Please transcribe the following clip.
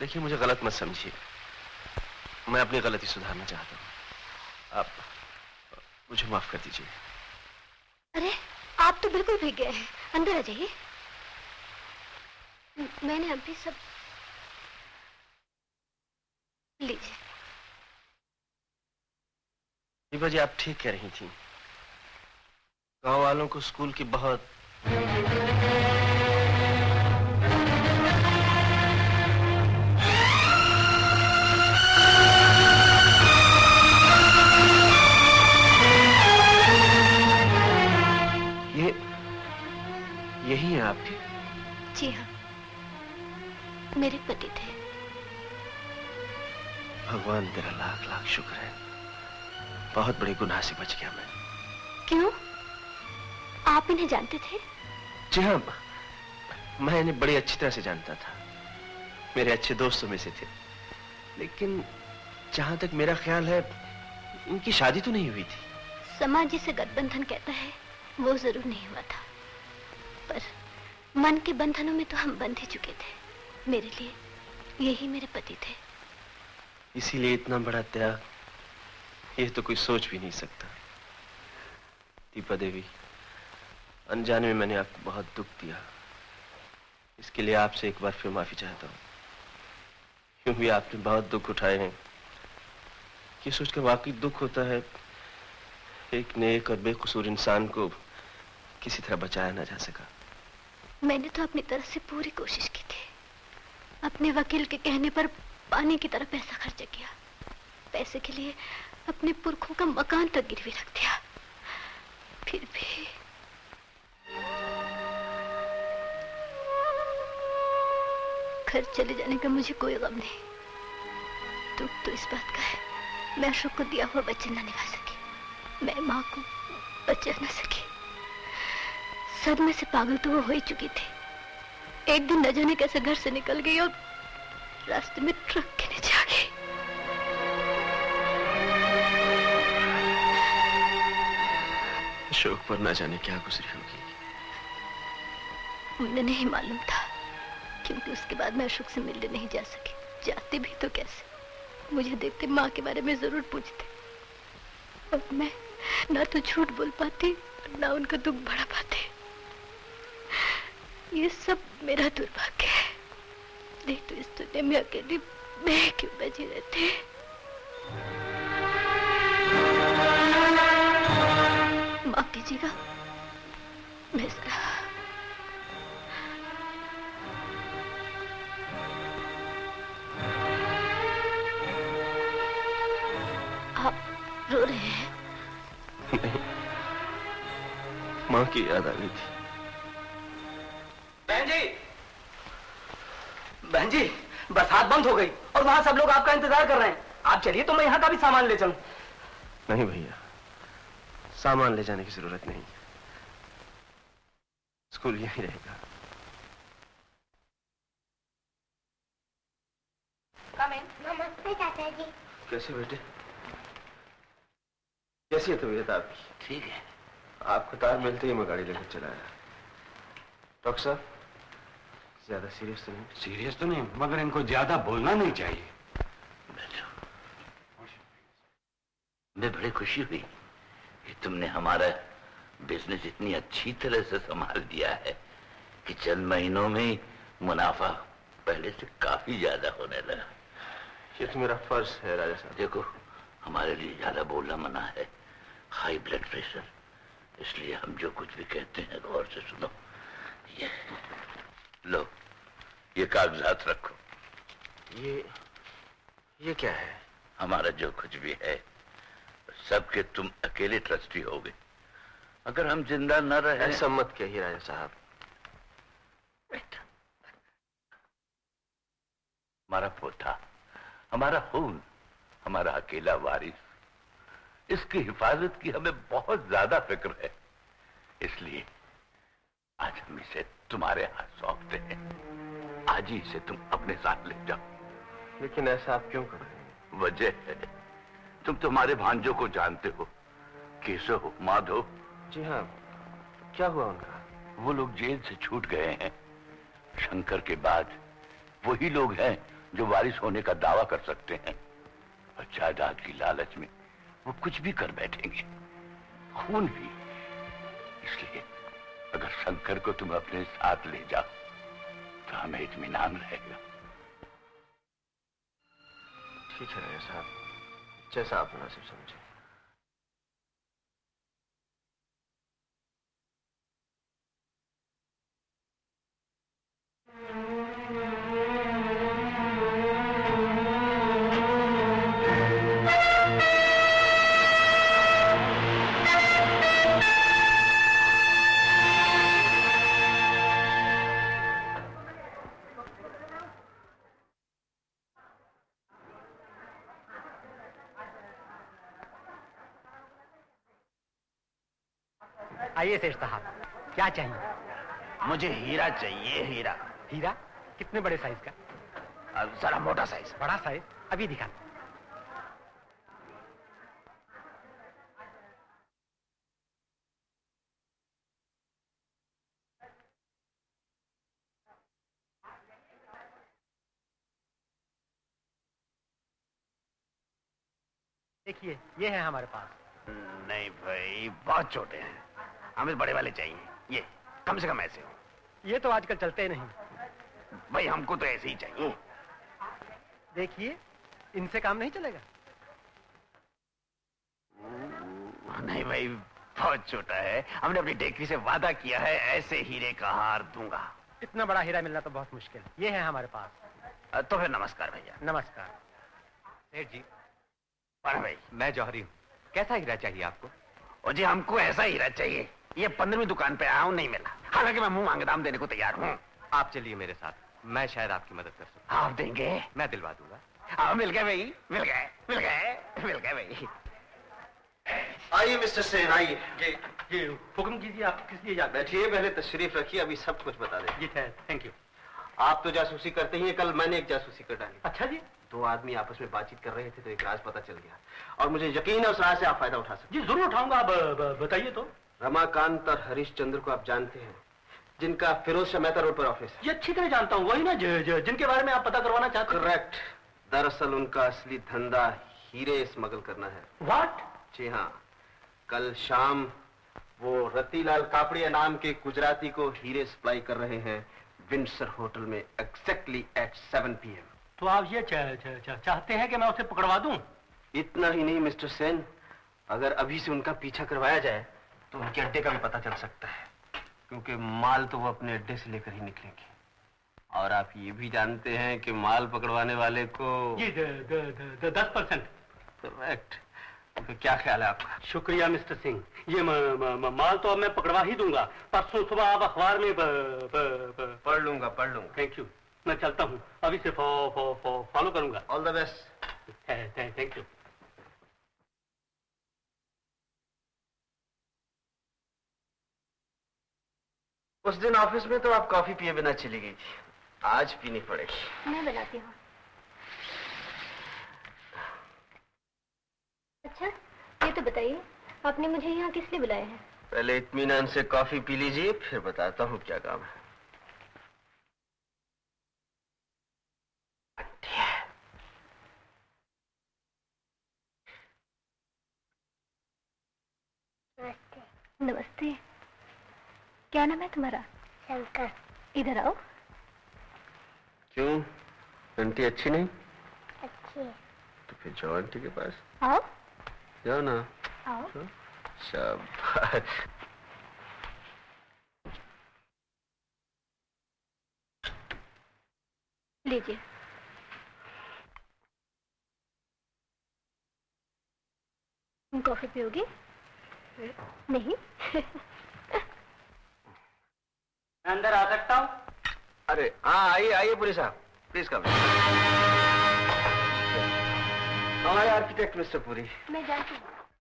देखिए, मुझे गलत मत समझिए। मैं अपनी गलती सुधारना चाहता हूँ। आप मुझे माफ कर दीजिए। अरे, आप तो बिल्कुल भीग गए हैं। अंदर आ जाइए। मैंने अभी सब लीजिए। दीपा जी, आप ठीक कह रही थी। गांव वालों को स्कूल की बहुत यही है आपके? जी हाँ, मेरे पति थे। भगवान तेरा लाख लाख शुक्र है। बहुत बड़े गुनाह से बच गया मैं। क्यों? आप इन्हें जानते थे? जी हाँ, मैं इन्हें बड़ी अच्छी तरह से जानता था। मेरे अच्छे दोस्तों में से थे। लेकिन जहां तक मेरा ख्याल है, इनकी शादी तो नहीं हुई थी। समाज जिसे गठबंधन कहता है, वो जरूर नहीं हुआ था, पर मन के बंधनों में तो हम बंध ही चुके थे। मेरे लिए यही मेरे पति थे। इसीलिए इतना बड़ा त्याग, ये तो कोई सोच भी नहीं सकता। दीपा देवी, अनजाने में मैंने आपको बहुत दुख दिया। इसके लिए आपसे एक बार फिर माफी चाहता हूँ। क्योंकि आपने बहुत दुख उठाए हैं। ये सोचकर वाकई दुख होता है, एक नेक और बेकसूर इंसान को किसी तरह बचाया ना जा सका। मैंने तो अपनी तरफ से पूरी कोशिश की थी। अपने वकील के कहने पर पानी की तरह पैसा खर्च किया। पैसे के लिए अपने पुरखों का मकान तक गिरवी रख दिया। फिर भी घर चले जाने का मुझे कोई गम नहीं। दुख तो इस बात का है, मैं अशोक को दिया हुआ वचन न निभा सकी। मैं माँ को बचा न सकी। सदमे से पागल तो वो हो ही चुकी थी। एक दिन न जाने कैसे घर से निकल गई और रास्ते में ट्रक के नीचे आ गई। अशोक पर न जाने क्या गुजरी होगी। मुझे नहीं मालूम था, क्योंकि उसके बाद मैं अशोक से मिलने नहीं जा सकी। जाते भी तो कैसे? मुझे देखते माँ के बारे में जरूर पूछते, और मैं ना तो झूठ बोल पाती और ना उनका दुख बढ़ा पाती। ये सब मेरा दुर्भाग्य है। नहीं तो इस दुनिया में अकेली मैं क्यों बची रहती? माफ कीजिएगा, मैं जरा आप रो रहे हैं? नहीं, माँ की याद आ गई थी। बहन जी, बरसात बंद हो गई और वहां सब लोग आपका इंतजार कर रहे हैं। आप चलिए तो मैं यहाँ का भी सामान ले चलूं। नहीं भैया, सामान ले जाने की जरूरत नहीं। स्कूल यहीं रहेगा। नमस्ते चाचा जी। कैसे बेटे? कैसी है तबीयत आपकी? ठीक है। आपको तार मिलते ही मैं गाड़ी लेकर चला आया। डॉक्टर साहब, ज्यादा सीरियस तो नहीं? सीरियस तो नहीं, मगर इनको ज्यादा बोलना नहीं चाहिए। मैं बड़ी खुशी हुई कि तुमने हमारा बिजनेस इतनी अच्छी तरह से संभाल दिया है कि चंद महीनों में मुनाफा पहले से काफी ज्यादा होने लगा। ये तो मेरा फर्ज है राजा साहब। देखो, हमारे लिए ज्यादा बोलना मना है। हाई ब्लड प्रेशर, इसलिए हम जो कुछ भी कहते हैं गौर से सुनो। ये लो, ये कागजात रखो। ये क्या है? हमारा जो कुछ भी है सबके तुम अकेले ट्रस्टी होगे। अगर हम जिंदा न रहे। ऐसा मत कहिए राजा साहब। हमारा पोता, हमारा खून, हमारा अकेला वारिस, इसकी हिफाजत की हमें बहुत ज्यादा फिक्र है। इसलिए आज हम इसे तुम्हारे हाथ सौंपते हैं। आज ही इसे तुम अपने साथ ले जाओ। लेकिन ऐसा आप क्यों कर रहे हैं? वजह है, तुम तुम्हारे भांजों को जानते हो, केशव, माधव। जी हाँ, क्या हुआ उनका? वो लोग जेल से छूट गए हैं। शंकर के बाद वही लोग हैं जो वारिस होने का दावा कर सकते हैं, और जायदाद की लालच में वो कुछ भी कर बैठेंगे, खून भी। इसलिए अगर शंकर को तुम अपने साथ ले जाओ तो हमें इत्मीनान रहेगा। ठीक है राजा साहब, जैसा आप मुनासिब समझे। आइए सेठ साहब, क्या चाहिए? मुझे हीरा चाहिए, हीरा। हीरा? कितने बड़े साइज का? जरा मोटा साइज। बड़ा साइज? अभी दिखाना। देखिए, ये है हमारे पास। नहीं भाई, बहुत छोटे हैं, हमें बड़े वाले चाहिए। ये कम से कम ऐसे हो। ये तो आजकल चलते ही नहीं। भाई हमको तो ऐसे ही चाहिए। देखिए, इनसे काम नहीं चलेगा। नहीं भाई, बहुत छोटा है। हमने अपनी टेकरी से वादा किया है, ऐसे हीरे का हार दूंगा। इतना बड़ा हीरा मिलना तो बहुत मुश्किल है। ये है हमारे पास। तो फिर नमस्कार भैया। नमस्कार। सेठ जी, भाई मैं जौहरी हूँ। कैसा हीरा चाहिए आपको? और जी हमको ऐसा हीरा चाहिए। ये 15वीं दुकान पे आया हूँ, नहीं मिला। हालांकि मैं मुंह मांगे दाम देने को तैयार हूँ। आप चलिए मेरे साथ, मैं शायद आपकी मदद कर सकता आप देंगे? मैं दिलवा दूंगा। हाँ, मिल गए भाई, मिल गए, मिल गए, मिल गए भाई। आइए मिस्टर सेन, आइए। ये हुक्म कीजिए, आप किस लिए जाते हैं? बैठिए, पहले तशरीफ रखिए, अभी सब कुछ बता दें। जी थैंक यू। आप तो जासूसी करते ही हैं, कल मैंने एक जासूसी कर डाली। अच्छा जी। 2 आदमी आपस में बातचीत कर रहे थे तो एक राज पता चल गया, और मुझे यकीन है उस राज से आप फायदा उठा सकते जी जरूर उठाऊंगा। आप बताइए तो। रमाकांत और हरिश्चंद्र को आप जानते हैं, जिनका फिरोज शाह मेहता रोड पर ऑफिस है? ये अच्छी तरह जानता हूँ। वही ना जिनके बारे में आप पता करवाना चाहते हैं? करेक्ट। दरअसल उनका असली धंधा हीरे स्मगल करना है। व्हाट? जी हाँ, कल शाम वो रतीलाल कापड़िया नाम के गुजराती को हीरे सप्लाई कर रहे हैं विंडसर होटल में एग्जैक्टली एट 7 PM। तो आप ये चाहते हैं कि मैं उसे पकड़वा दूं? इतना ही नहीं मिस्टर सेन, अगर अभी से उनका पीछा करवाया जाए तो उनके अड्डे का भी पता चल सकता है, क्योंकि माल तो वो अपने अड्डे से लेकर ही निकलेंगे। और आप ये भी जानते हैं कि माल पकड़वाने वाले को जी 10%। करेक्ट। तो क्या ख्याल है आपका? शुक्रिया मिस्टर सिंह। ये माल तो अब मैं पकड़वा ही दूंगा। परसों सुबह आप अखबार में पढ़ लूंगा। Thank you. मैं चलता हूँ, अभी से फॉलो करूंगा। All the best. Thank you. उस दिन ऑफिस में तो आप कॉफी पिए बिना चली गई थी, आज पीनी पड़ेगी। मैं बनाती हूँ। अच्छा, ये तो बताइए, आपने मुझे यहाँ किस लिए बुलाया है? पहले इत्मीनान से कॉफी पी लीजिए, फिर बताता हूँ क्या काम है। नमस्ते। नमस्ते। क्या नाम है तुम्हारा? शंकर। इधर आओ। क्यों, आंटी अच्छी नहीं? अच्छी है। तो फिर जाओ आंटी के पास। आओ। जाओ ना। आओ। शाबाश। लीजिए। तुम कॉफी पियोगी? नहीं। अंदर आ सकता हूँ? अरे हाँ, आइए पुरी साहब, प्लीज कम। हमारे आर्किटेक्ट मिस्टर पुरी। मैं जानती हूँ।